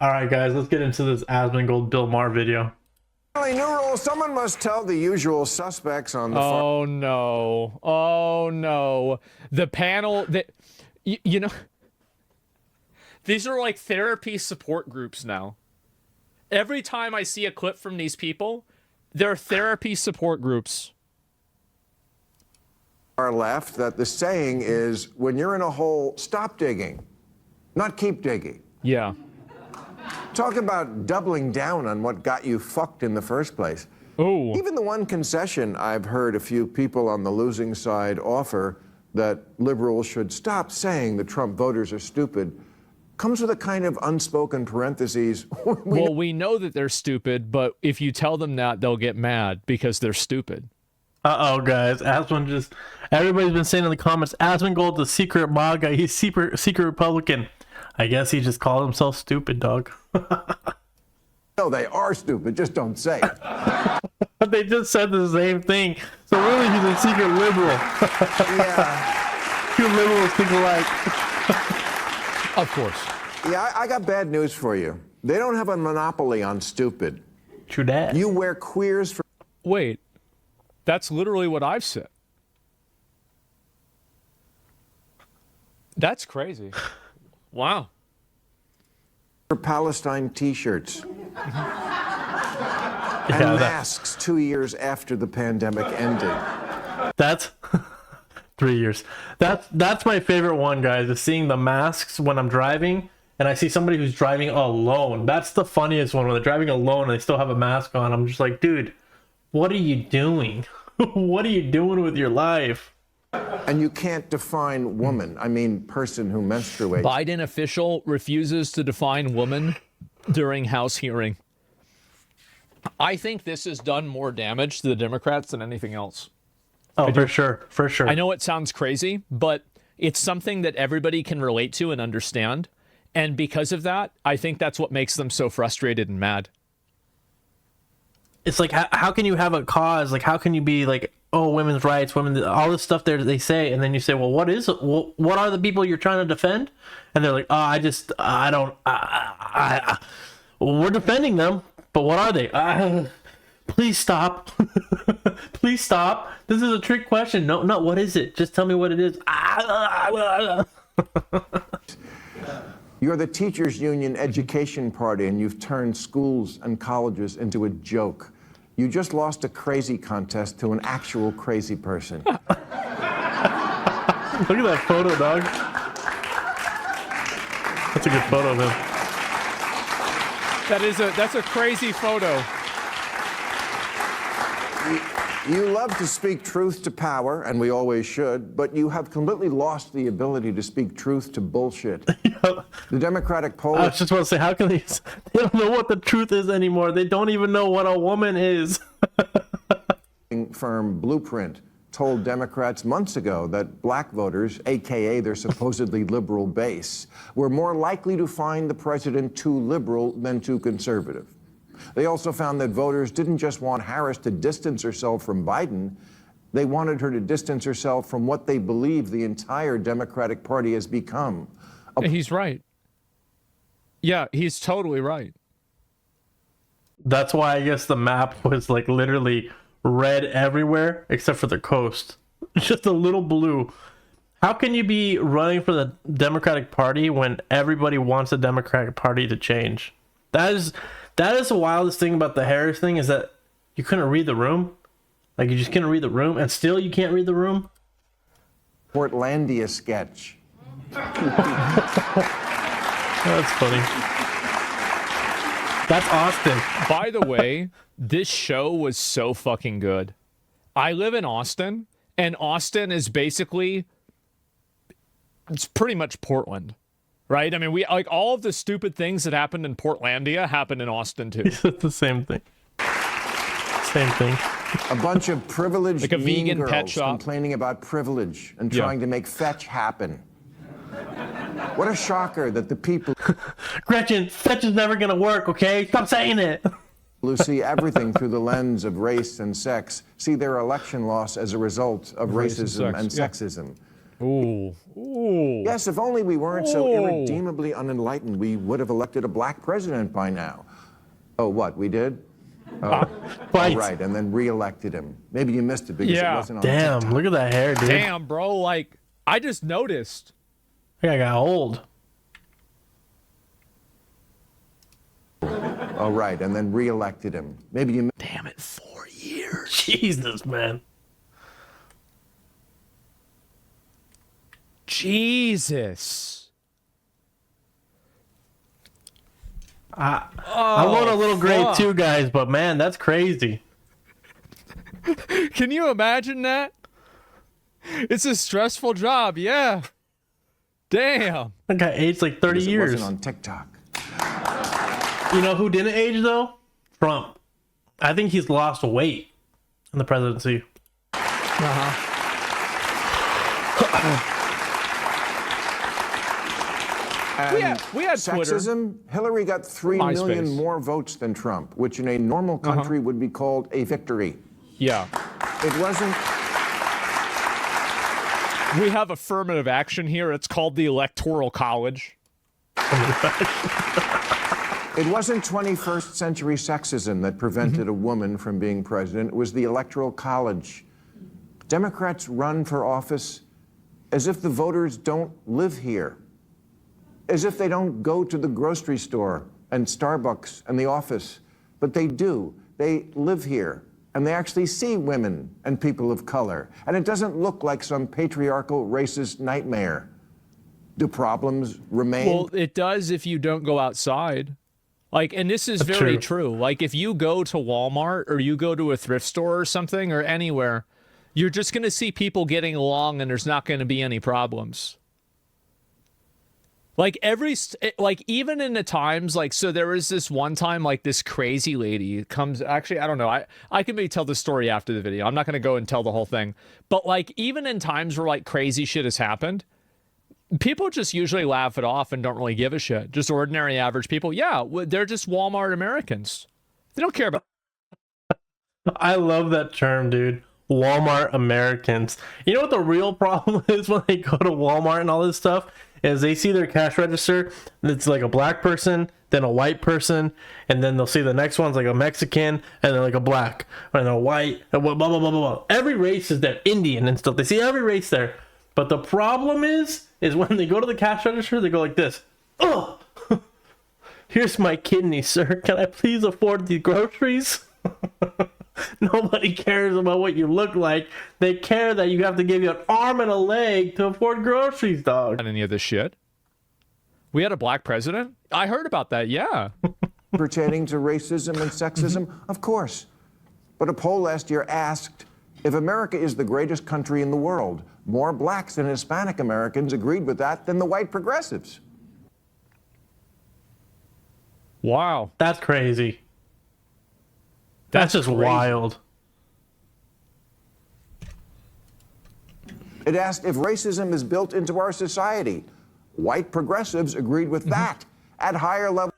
All right, guys, let's get into this Asmongold Bill Maher video. New rule, someone must tell the usual suspects on the Oh no. Oh no. The panel that you know, these are like therapy support groups now. Every time I see a clip from these people, they're therapy support groups. far left that the saying is, when you're in a hole, stop digging, not keep digging. Yeah. Talk about doubling down on what got you fucked in the first place. Oh. Even the one concession I've heard a few people on the losing side offer, that liberals should stop saying the Trump voters are stupid, comes with a kind of unspoken parentheses. We know that they're stupid, but if you tell them that, they'll get mad because they're stupid. Uh-oh, guys. Everybody's been saying in the comments, Asmongold's a secret MAGA. He's secret Republican. I guess he just called himself stupid, dog. No, they are stupid, just don't say it. They just said the same thing. So really, he's a secret liberal. Yeah. Two liberals think alike. Of course. Yeah, I got bad news for you. They don't have a monopoly on stupid. True that. You wear queers for... Wait. That's literally what I've said. That's crazy. Wow. For Palestine t-shirts. And Yeah, masks 2 years after the pandemic ended. That's 3 years. That's my favorite one, guys, is seeing the masks when I'm driving and I see somebody who's driving alone. That's the funniest one, when they're driving alone and they still have a mask on. I'm just like, dude, what are you doing? What are you doing with your life? And you can't define woman, I mean person who menstruates. Biden official refuses to define woman during House hearing. I think this has done more damage to the Democrats than anything else. Oh, for sure. For sure. I know it sounds crazy, but it's something that everybody can relate to and understand. And because of that, I think that's what makes them so frustrated and mad. It's like, how can you have a cause? Like, how can you be like, oh, women's rights, women, all this stuff there they say, and then you say, well, what is it? What are the people you're trying to defend? And they're like, oh, we're defending them, but what are they? Please stop. Please stop. This is a trick question. No, what is it? Just tell me what it is. You're the teachers union education party and you've turned schools and colleges into a joke. You just lost a crazy contest to an actual crazy person. Look at that photo, dog. That's a good photo of him. That's a crazy photo. You love to speak truth to power, and we always should, but you have completely lost the ability to speak truth to bullshit. The Democratic poll... I was just want to say, how can they don't know what the truth is anymore. They don't even know what a woman is. firm Blueprint told Democrats months ago that black voters, aka their supposedly liberal base, were more likely to find the president too liberal than too conservative. They also found that voters didn't just want Harris to distance herself from Biden, they wanted her to distance herself from what they believe the entire Democratic Party has become. He's right. Yeah, he's totally right. That's why I guess the map was like literally red everywhere except for the coast. Just a little blue. How can you be running for the Democratic Party when everybody wants the Democratic Party to change? That is the wildest thing about the Harris thing, is that you couldn't read the room. Like, you just couldn't read the room, and still you can't read the room? Portlandia sketch. That's funny. That's Austin. By the way, this show was so fucking good. I live in Austin, and Austin is basically, it's pretty much Portland. Right? I mean, we like all of the stupid things that happened in Portlandia happened in Austin too. It's the same thing. Same thing. A bunch of privileged like a mean vegan girls pet shop complaining about privilege and trying to make fetch happen. What a shocker that the people Gretchen, fetch is never gonna work, okay? Stop saying it. who see everything through the lens of race and sex see their election loss as a result of racism and sexism. Ooh. Ooh. Yes, if only we weren't so Ooh. irredeemably unenlightened, we would have elected a black president by now. Oh, what, we did? Oh, Right. right, and then re-elected him. Maybe you missed it because Yeah. it wasn't on Damn, TikTok. look at that hair, dude. Damn, bro. Like, I just noticed. I think I got old. Oh, right, and then re-elected him. Maybe you Damn it, 4 years. Jesus, man. Jesus. I want a little grade fuck. too, guys, but man, that's crazy. Can you imagine that? It's a stressful job, yeah. Damn. I got aged like 30 it years. wasn't on TikTok. You know who didn't age though? Trump. I think he's lost weight in the presidency. And We had Twitter. sexism, Hillary got 3 million MySpace. more votes than Trump, which in a normal country would be called a victory. Yeah. It wasn't We have affirmative action here. It's called the Electoral College. It wasn't 21st century sexism that prevented a woman from being president. It was the Electoral College. Democrats run for office as if the voters don't live here, as if they don't go to the grocery store and Starbucks and the office, but they do. They live here, and they actually see women and people of color, and it doesn't look like some patriarchal, racist nightmare. Do problems remain? Well, it does if you don't go outside. Like, and this is very true. Like, if you go to Walmart or you go to a thrift store or something or anywhere, you're just going to see people getting along and there's not going to be any problems. Like, like, even in the times, like, so there was this one time, like, this crazy lady comes, actually, I don't know. I can maybe tell the story after the video. I'm not going to go and tell the whole thing. But, like, even in times where, like, crazy shit has happened, people just usually laugh it off and don't really give a shit. Just ordinary, average people. Yeah, they're just Walmart Americans. They don't care about. I love that term, dude. Walmart Americans. You know what the real problem is when they go to Walmart and all this stuff? Is they see their cash register, it's like a black person, then a white person, and then they'll see the next one's like a Mexican, and then like a black, and a white, and blah, blah, blah, blah, blah. Every race is there, Indian and stuff. They see every race there. But the problem is when they go to the cash register, they go like this. Oh, here's my kidney, sir. Can I please afford the groceries? Nobody cares about what you look like. They care that you have to give you an arm and a leg to afford groceries, dog. Any of this shit. We had a black president? I heard about that, yeah. Pertaining to racism and sexism? Of course. But a poll last year asked, if America is the greatest country in the world, more blacks and Hispanic Americans agreed with that than the white progressives. Wow. That's crazy. That's just crazy. wild. It asked if racism is built into our society. White progressives agreed with that at higher levels.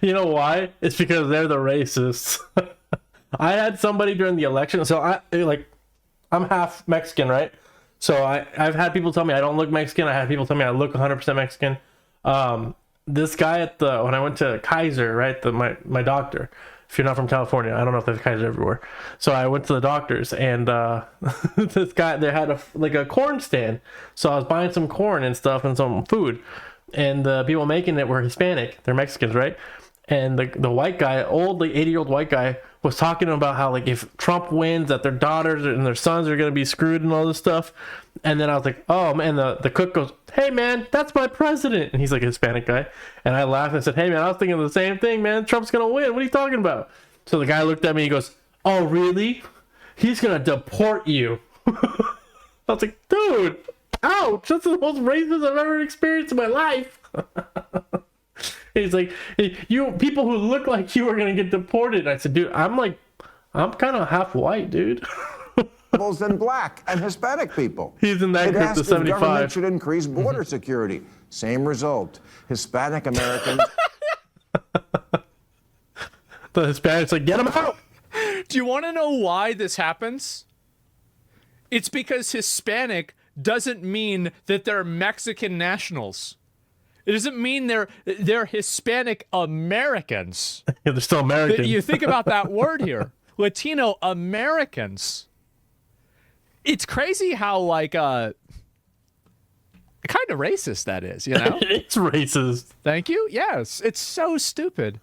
You know why? It's because they're the racists. I had somebody during the election, so I'm half Mexican, right? So I've had people tell me I don't look Mexican. I had people tell me I look 100% Mexican. This guy when I went to Kaiser, right? My doctor. If you're not from California, I don't know if there's Kaiser everywhere. So I went to the doctors, and this guy, they had a corn stand. So I was buying some corn and stuff and some food, and the people making it were Hispanic. They're Mexicans, right? And the white guy, old, like 80-year-old white guy, was talking about how, like, if Trump wins, that their daughters and their sons are gonna be screwed and all this stuff. And then I was like, oh man, the cook goes, hey man, that's my president. And he's like a Hispanic guy. And I laughed and said, hey man, I was thinking the same thing, man. Trump's gonna win. What are you talking about? So the guy looked at me, he goes, oh really? He's gonna deport you. I was like, dude, ouch, that's the most racist I've ever experienced in my life. He's like, you people who look like you are gonna get deported. I said, dude, I'm kind of half white, dude. Than black and Hispanic people. He's in that It group asked to if government 75. should increase border security. Same result. Hispanic Americans. The Hispanics like, get him out. Do you want to know why this happens? It's because Hispanic doesn't mean that they're Mexican nationals. It doesn't mean they're Hispanic Americans. Yeah, they're still American. You think about that word here. Latino Americans. It's crazy how, like, kind of racist that is, you know? It's racist. Thank you. Yes. It's so stupid.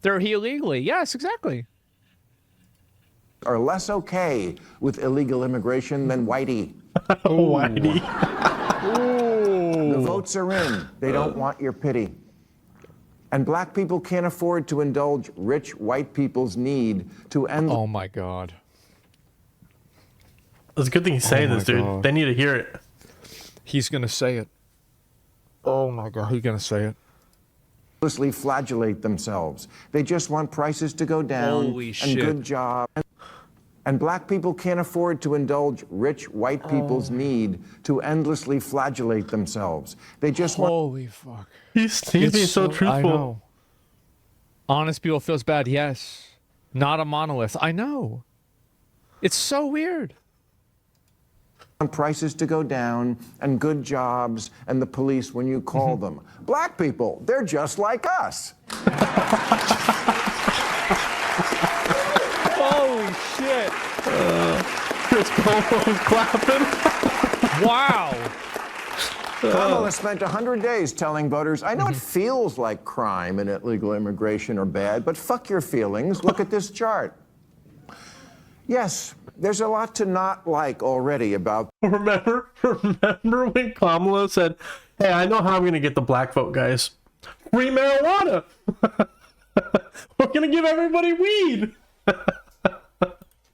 They're here illegally. Yes, exactly. Are less okay with illegal immigration than whitey. Whitey. The votes are in. They don't want your pity. And black people can't afford to indulge rich white people's need to end. Oh my God. It's a good thing he's saying this, dude. God. They need to hear it. He's going to say it. Oh my God. He's going to say it. Endlessly flagellate themselves. They just want prices to go down. Holy and shit. good jobs. And black people can't afford to indulge rich white people's need to endlessly flagellate themselves. They just want. Holy fuck. He's being so truthful. I know. Honest people feels bad. Yes. Not a monolith. I know. It's so weird. Prices to go down and good jobs and the police when you call them. Black people, they're just like us. Holy shit. Chris Cuomo was clapping. Wow. Kamala spent 100 days telling voters, I know it feels like crime and illegal immigration are bad, but fuck your feelings. Look at this chart. Yes, there's a lot to not like already about. Remember when Kamala said, hey, I know how I'm going to get the black vote, guys. Free marijuana. We're going to give everybody weed.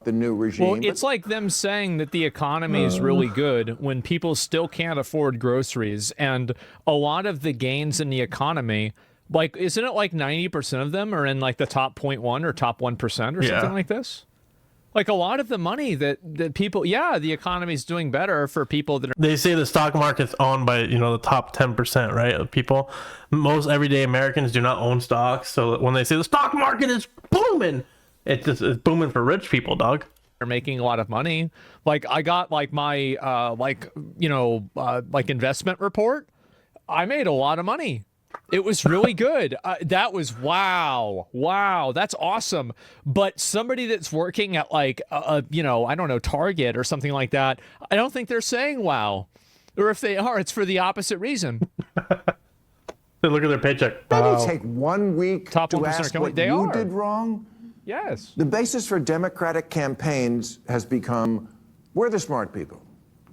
The new regime. Well, it's like them saying that the economy is really good when people still can't afford groceries. And a lot of the gains in the economy, like, isn't it like 90% of them are in like the top 0.1 or top 1% or something like this? Like a lot of the money that people, the economy's doing better for people that are. They say the stock market's owned by, the top 10%, right, of people. Most everyday Americans do not own stocks. So when they say the stock market is booming, it's booming for rich people, dog. They're making a lot of money. Like I got like my, investment report. I made a lot of money. It was really good. That was wow. That's awesome. But somebody that's working at like, I don't know, Target or something like that, I don't think they're saying wow. Or if they are, it's for the opposite reason. They look at their paycheck. Maybe take 1 week Top to 1% ask company. what They you are. did wrong. Yes. The basis for Democratic campaigns has become, we're the smart people.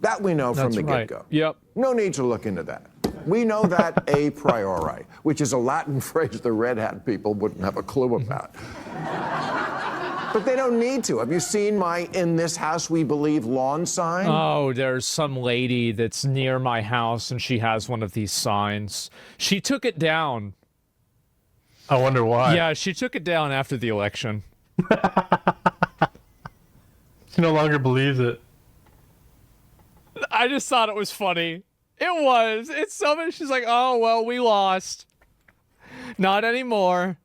That we know from the get-go. Yep. No need to look into that. We know that a priori, which is a Latin phrase the red hat people wouldn't have a clue about. But they don't need to. Have you seen my "In this house we believe" lawn sign? Oh, there's some lady that's near my house and she has one of these signs. She took it down. I wonder why. Yeah, she took it down after the election. She no longer believes it. I just thought it was funny. It was. It's something. She's like, oh, well, we lost. Not anymore.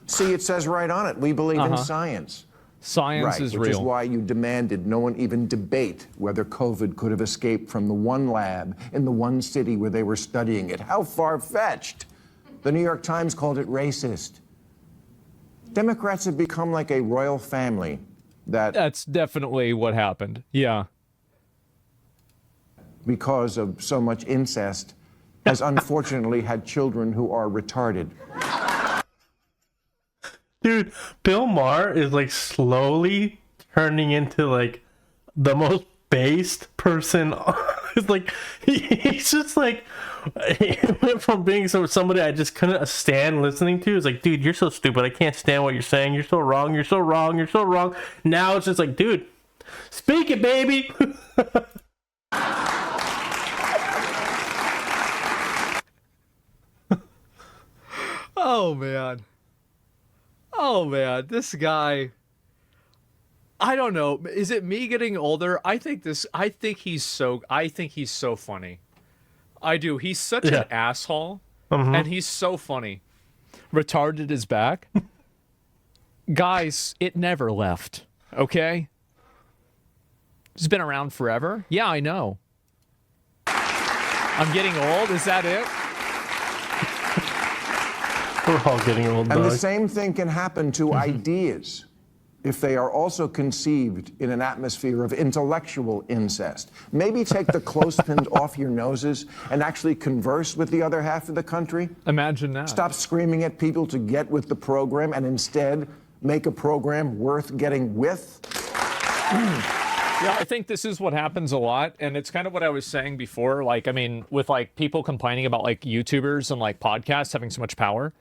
See, it says right on it, we believe in science. Science is real. Which is why you demanded no one even debate whether COVID could have escaped from the one lab in the one city where they were studying it. How far-fetched. The New York Times called it racist. Democrats have become like a royal family that, That's definitely what happened. Yeah. because of so much incest, has unfortunately had children who are retarded. Dude, Bill Maher is like slowly turning into like the most based person. It's like he's just like, he went from being somebody I just couldn't stand listening to. It's like, dude, you're so stupid. I can't stand what you're saying. You're so wrong. You're so wrong. You're so wrong. Now it's just like, dude, speak it, baby. Oh, man. Oh, man. This guy. I don't know. Is it me getting older? I think he's so funny. I do. He's such an asshole. And he's so funny. Retarded is back. Guys, it never left. Okay? It's been around forever. Yeah, I know. I'm getting old. Is that it? We're all getting old, And the dog. same thing can happen to ideas if they are also conceived in an atmosphere of intellectual incest. Maybe take the clothespins off your noses and actually converse with the other half of the country. Imagine that. Stop screaming at people to get with the program and instead make a program worth getting with. Yeah, I think this is what happens a lot, and it's kind of what I was saying before. Like, I mean, with like people complaining about like YouTubers and like podcasts having so much power,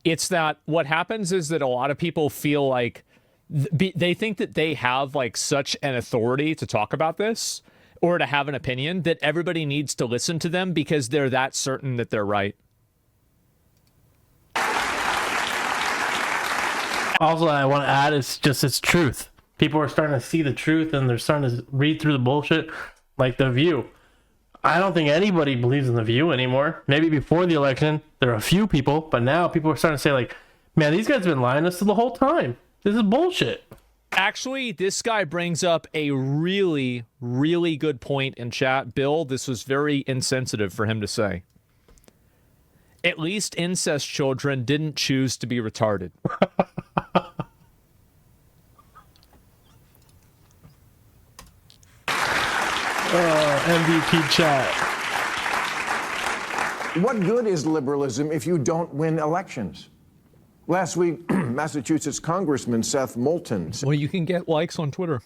it's that what happens is that a lot of people feel like they think that they have like such an authority to talk about this or to have an opinion that everybody needs to listen to them because they're that certain that they're right. Also, I want to add, it's truth. People are starting to see the truth and they're starting to read through the bullshit, like The View. I don't think anybody believes in The View anymore. Maybe before the election, there are a few people, but now people are starting to say, like, man, these guys have been lying to us the whole time. This is bullshit. Actually, this guy brings up a really, really good point in chat. Bill, this was very insensitive for him to say. At least incest children didn't choose to be retarded. MVP chat. What good is liberalism if you don't win elections? Last week, Massachusetts Congressman Seth Moulton said, Well, you can get likes on Twitter.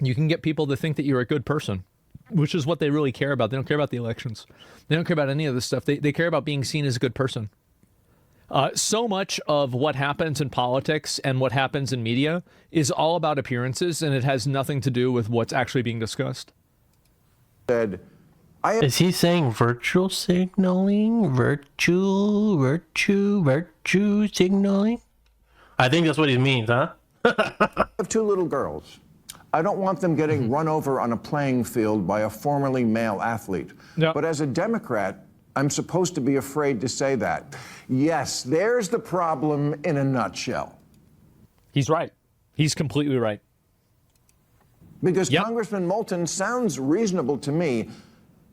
You can get people to think that you're a good person, which is what they really care about. They don't care about the elections. They don't care about any of this stuff. They care about being seen as a good person. So much of what happens in politics and what happens in media is all about appearances, and it has nothing to do with what's actually being discussed. Is he saying virtual signaling? Virtue signaling? I think that's what he means, huh? I have two little girls. I don't want them getting run over on a playing field by a formerly male athlete. Yep. But as a Democrat, I'm supposed to be afraid to say that. Yes, there's the problem in a nutshell. He's right. He's completely right. Because Yep. Congressman Moulton sounds reasonable to me,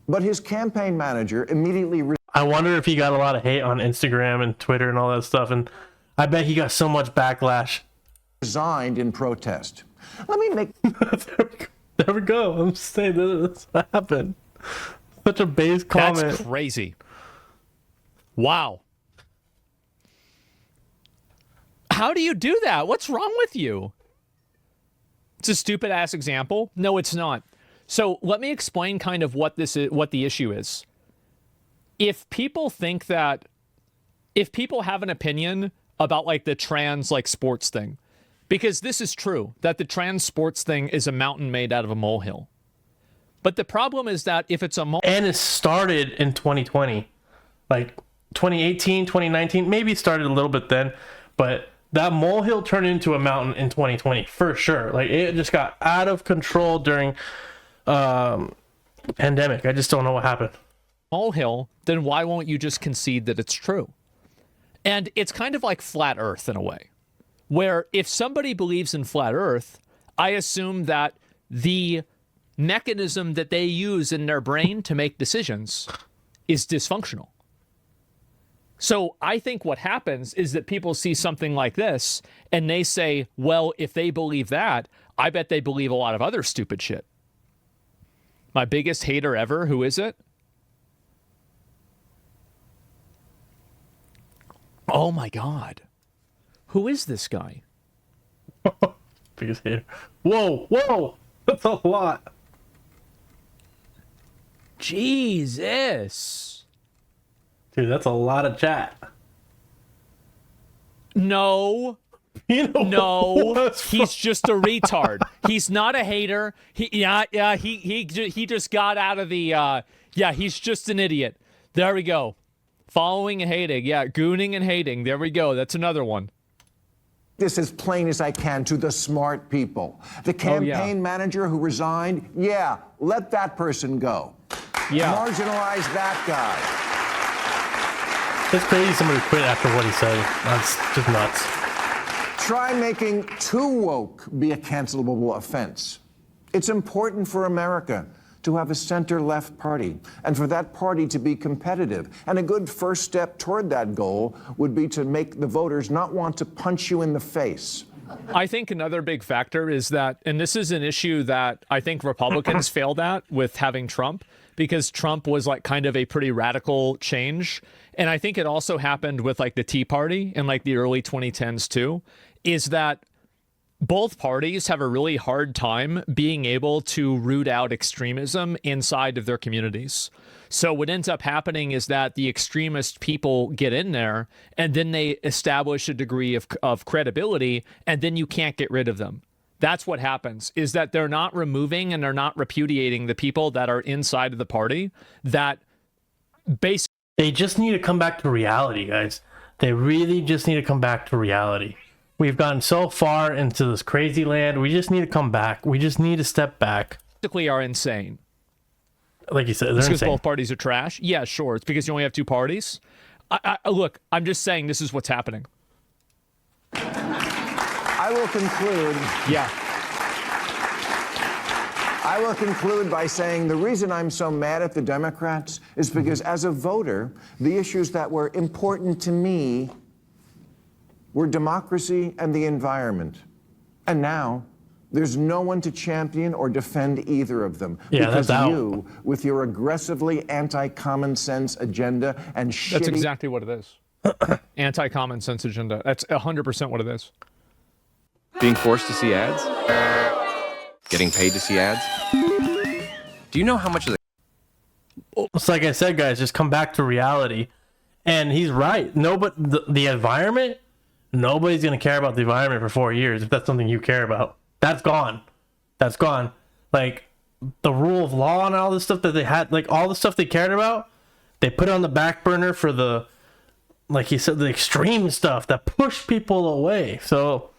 but his campaign manager immediately I wonder if he got a lot of hate on Instagram and Twitter and all that stuff, and I bet he got so much backlash. resigned in protest. Let me make There we go. I'm just saying this happened. Such a base comment. That's crazy. Wow. How do you do that? What's wrong with you? It's a stupid ass example. No, it's not. So let me explain kind of what this is, what the issue is. If people think that, if people have an opinion about like the trans like sports thing, because this is true, that the trans sports thing is a mountain made out of a molehill. But the problem is that if it's a And it started in 2020. Like 2018, 2019, maybe it started a little bit then, but that molehill turned into a mountain in 2020 for sure. Like it just got out of control during pandemic. I just don't know what happened. molehill, then why won't you just concede that it's true? And it's kind of like flat Earth in a way, where if somebody believes in flat Earth, I assume that the mechanism that they use in their brain to make decisions is dysfunctional. So I think what happens is that people see something like this and they say, well, if they believe that, I bet they believe a lot of other stupid shit. My biggest hater ever, who is it? Oh my God. Who is this guy? Biggest hater. Whoa. That's a lot. Jesus. Dude, that's a lot of chat. No. You know, No, he's just a retard. He's not a hater. He just got out of the he's just an idiot. There we go. Following and hating. Yeah, gooning and hating. There we go. That's another one. this as plain as I can to the smart people. The campaign manager who resigned, let that person go. Marginalize that guy. It's crazy somebody quit after what he said. That's just nuts. Try making too woke be a cancelable offense. It's important for America to have a center-left party, and for that party to be competitive. And a good first step toward that goal would be to make the voters not want to punch you in the face. I think another big factor is that, and this is an issue that I think Republicans failed at with having Trump, because Trump was like kind of a pretty radical change. And I think it also happened with like the Tea Party in like the early 2010s too, is that both parties have a really hard time being able to root out extremism inside of their communities. So what ends up happening is that the extremist people get in there and then they establish a degree of credibility, and then you can't get rid of them. That's what happens, is that they're not removing and they're not repudiating the people that are inside of the party that basically... They just need to come back to reality, guys. They really just need to come back to reality. We've gotten so far into this crazy land. We just need to come back. We just need to step back. Basically are insane. Like you said, they're it's because insane. both parties are trash. Yeah, sure. It's because you only have two parties. Look, I'm just saying this is what's happening. I will conclude. Yeah. I will conclude by saying the reason I'm so mad at the Democrats is because as a voter, the issues that were important to me were democracy and the environment. And now, there's no one to champion or defend either of them. Yeah, because that's out. you, with your aggressively anti-common sense agenda and shitty... That's exactly what it is. Anti-common sense agenda. That's 100% what it is. Being forced to see ads? Getting paid to see ads? Do you know how much of the... It's like I said, guys, just come back to reality. And he's right. The environment... Nobody's going to care about the environment for 4 years if that's something you care about. That's gone. That's gone. Like, the rule of law and all this stuff that they had, like, all the stuff they cared about, they put it on the back burner for the, like he said, the extreme stuff that pushed people away. So,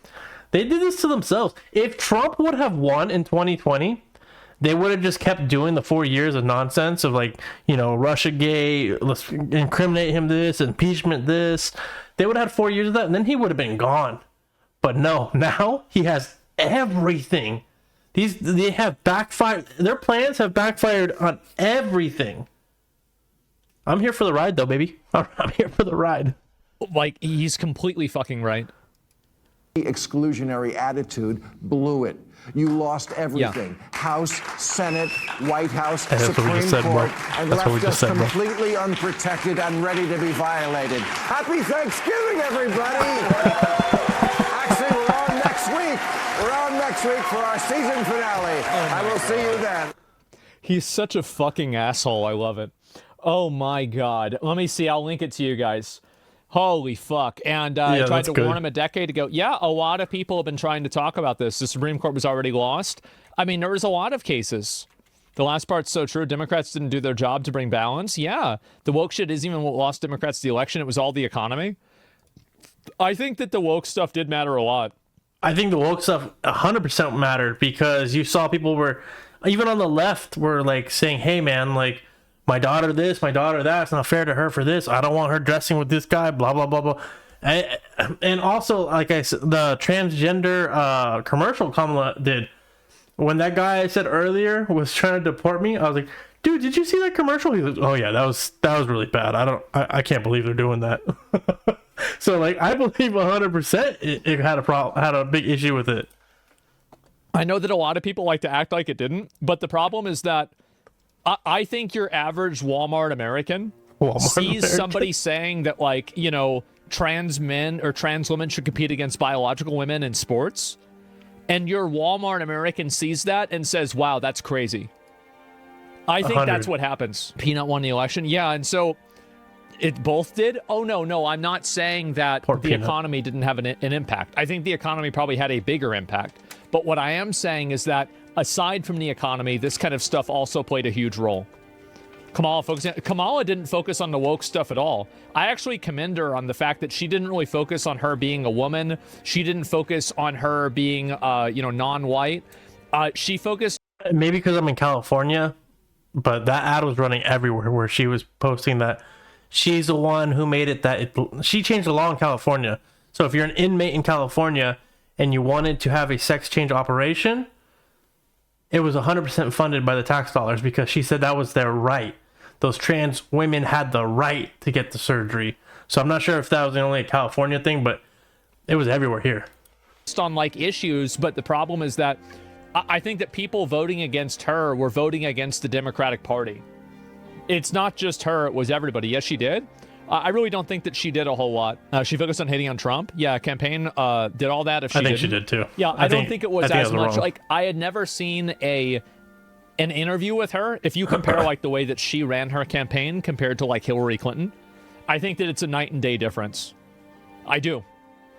they did this to themselves. If Trump would have won in 2020, they would have just kept doing the 4 years of nonsense of, like, you know, Russiagate, let's incriminate him this, impeachment this. They would have had 4 years of that, and then he would have been gone. But no, now he has everything. They have backfired. Their plans have backfired on everything. I'm here for the ride, though, baby. I'm here for the ride. Like, he's completely fucking right. Exclusionary attitude blew it. You lost everything. Yeah. House, Senate, White House, That's what we Supreme just said, bro. Court, and That's what we left just us said, bro. completely unprotected and ready to be violated. Happy Thanksgiving, everybody! Actually, we're on next week. We're on next week for our season finale. I will see you then. He's such a fucking asshole. I love it. Oh my God. Let me see. I'll link it to you guys. Holy fuck. And I tried to warn him a decade ago. Yeah, a lot of people have been trying to talk about this. The Supreme Court was already lost. I mean, there was a lot of cases. The last part's so true. Democrats didn't do their job to bring balance. Yeah, the woke shit isn't even what lost Democrats the election. It was all the economy. I think that the woke stuff did matter a lot. I think the woke stuff 100% mattered because you saw people were, even on the left, were like saying, hey, man, like, my daughter this, my daughter that, it's not fair to her for this. I don't want her dressing with this guy, blah, blah, blah, blah. And also, like I said, the transgender commercial Kamala did. When that guy I said earlier was trying to deport me, I was like, dude, did you see that commercial? He was like, oh yeah, that was really bad. I can't believe they're doing that. So like, I believe 100% it had a big issue with it. I know that a lot of people like to act like it didn't, but the problem is that I think your average Walmart American sees somebody saying that, like, you know, trans men or trans women should compete against biological women in sports. And your Walmart American sees that and says, wow, that's crazy. I think 100. that's what happens. Peanut won the election. Yeah, and so it both did. Oh, no, I'm not saying that the economy didn't have an impact. I think the economy probably had a bigger impact. But what I am saying is that aside from the economy, this kind of stuff also played a huge role. Kamala didn't focus on the woke stuff at all. I actually commend her on the fact that she didn't really focus on her being a woman. She didn't focus on her being, non-white. She focused... Maybe because I'm in California, but that ad was running everywhere where she was posting that she's the one who made it she changed the law in California. So if you're an inmate in California and you wanted to have a sex change operation, it was 100% funded by the tax dollars because she said that was their right. Those trans women had the right to get the surgery. So I'm not sure if that was only a California thing, but it was everywhere here. On like issues, but the problem is that I think that people voting against her were voting against the Democratic Party. It's not just her, it was everybody. Yes, she did. I really don't think that she did a whole lot. She focused on hating on Trump. Yeah, campaign did all that. If she I think she did too. Yeah, I don't think it was as much. Wrong. Like, I had never seen an interview with her. If you compare like the way that she ran her campaign compared to like Hillary Clinton, I think that it's a night and day difference. I do.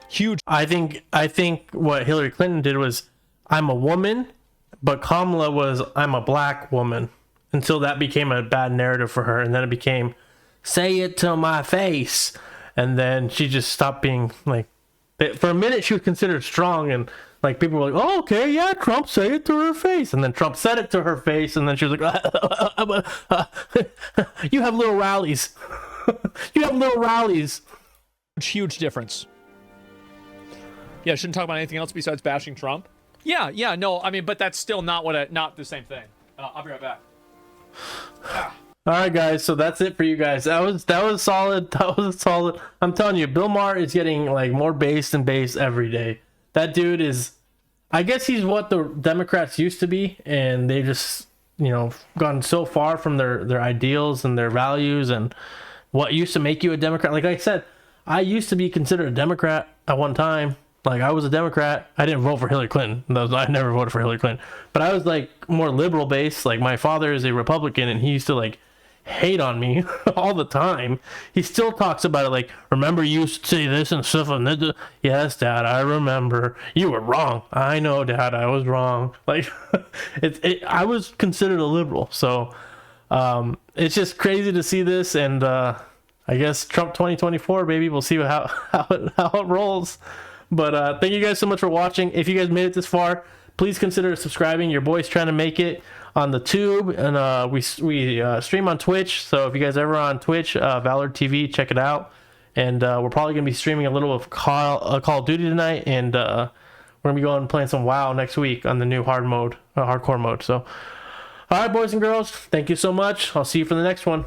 Huge. I think what Hillary Clinton did was, I'm a woman, but Kamala was, I'm a black woman, until that became a bad narrative for her, and then it became, say it to my face, and then she just stopped being like, for a minute she was considered strong, and like people were like, oh, okay, yeah, Trump, say it to her face, and then Trump said it to her face, and then she was like, you have little rallies. You have little rallies. Huge difference. Yeah, shouldn't talk about anything else besides bashing Trump. Yeah, no, I mean, but that's still not not the same thing. I'll be right back. All right, guys, so that's it for you guys. That was solid. That was solid. I'm telling you, Bill Maher is getting like more base and base every day. That dude is, I guess he's what the Democrats used to be, and they just, gone so far from their ideals and their values and what used to make you a Democrat. Like I said, I used to be considered a Democrat at one time. Like, I was a Democrat. I didn't vote for Hillary Clinton. I never voted for Hillary Clinton. But I was, like, more liberal based. Like, my father is a Republican, and he used to, like, hate on me all the time. He still talks about it, like, remember you used to say this and stuff. And yes, Dad, I remember. You were wrong. I know, Dad, I was wrong. Like, I was considered a liberal. So, it's just crazy to see this. And I guess Trump 2024, baby. We'll see how it rolls. But thank you guys so much for watching. If you guys made it this far, please consider subscribing. Your boy's trying to make it on the tube, and we stream on Twitch. So if you guys ever on Twitch, VallordTV, check it out. And we're probably gonna be streaming a little of Call of Duty tonight, and we're gonna be going and playing some WoW next week on the new hardcore mode. So, all right, boys and girls, thank you so much. I'll see you for the next one.